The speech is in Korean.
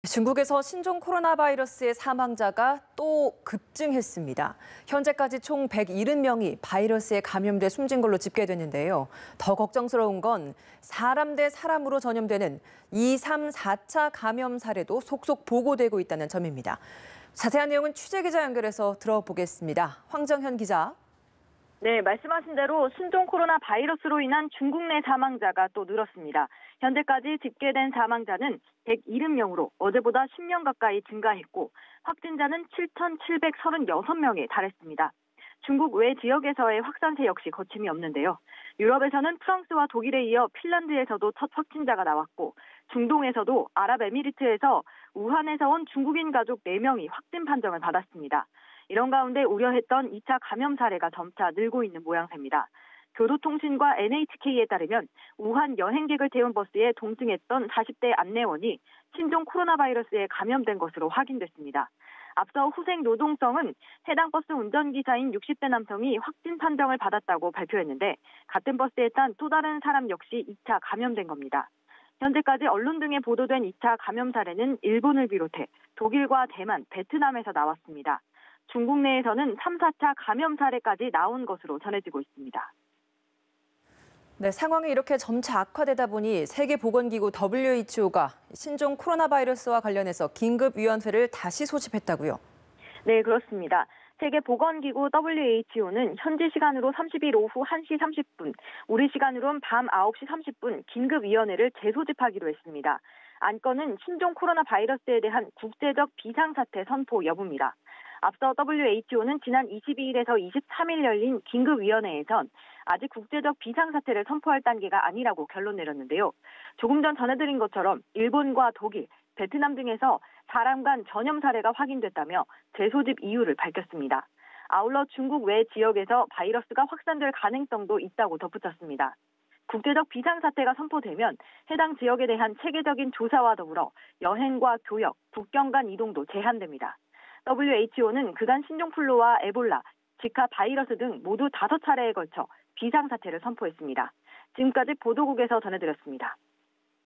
중국에서 신종 코로나 바이러스의 사망자가 또 급증했습니다. 현재까지 총 170명이 바이러스에 감염돼 숨진 걸로 집계됐는데요. 더 걱정스러운 건 사람 대 사람으로 전염되는 2, 3, 4차 감염 사례도 속속 보고되고 있다는 점입니다. 자세한 내용은 취재기자 연결해서 들어보겠습니다. 황정현 기자. 네, 말씀하신 대로 신종 코로나 바이러스로 인한 중국 내 사망자가 또 늘었습니다. 현재까지 집계된 사망자는 170명으로 어제보다 10명 가까이 증가했고 확진자는 7,736명에 달했습니다. 중국 외 지역에서의 확산세 역시 거침이 없는데요. 유럽에서는 프랑스와 독일에 이어 핀란드에서도 첫 확진자가 나왔고 중동에서도 아랍에미리트에서 우한에서 온 중국인 가족 4명이 확진 판정을 받았습니다. 이런 가운데 우려했던 2차 감염 사례가 점차 늘고 있는 모양새입니다. 교도통신과 NHK에 따르면 우한 여행객을 태운 버스에 동승했던 40대 안내원이 신종 코로나 바이러스에 감염된 것으로 확인됐습니다. 앞서 후생 노동성은 해당 버스 운전기사인 60대 남성이 확진 판정을 받았다고 발표했는데 같은 버스에 탄 또 다른 사람 역시 2차 감염된 겁니다. 현재까지 언론 등에 보도된 2차 감염 사례는 일본을 비롯해 독일과 대만, 베트남에서 나왔습니다. 중국 내에서는 3, 4차 감염 사례까지 나온 것으로 전해지고 있습니다. 네, 상황이 이렇게 점차 악화되다 보니 세계보건기구 WHO가 신종 코로나 바이러스와 관련해서 긴급위원회를 다시 소집했다고요? 네, 그렇습니다. 세계보건기구 WHO는 현지 시간으로 30일 오후 1시 30분, 우리 시간으로는 밤 9시 30분 긴급위원회를 재소집하기로 했습니다. 안건은 신종 코로나 바이러스에 대한 국제적 비상사태 선포 여부입니다. 앞서 WHO는 지난 22일에서 23일 열린 긴급위원회에선 아직 국제적 비상사태를 선포할 단계가 아니라고 결론 내렸는데요. 조금 전 전해드린 것처럼 일본과 독일, 베트남 등에서 사람 간 전염 사례가 확인됐다며 재소집 이유를 밝혔습니다. 아울러 중국 외 지역에서 바이러스가 확산될 가능성도 있다고 덧붙였습니다. 국제적 비상사태가 선포되면 해당 지역에 대한 체계적인 조사와 더불어 여행과 교역, 국경 간 이동도 제한됩니다. WHO는 그간 신종플루와 에볼라, 지카 바이러스 등 모두 5차례에 걸쳐 비상사태를 선포했습니다. 지금까지 보도국에서 전해드렸습니다.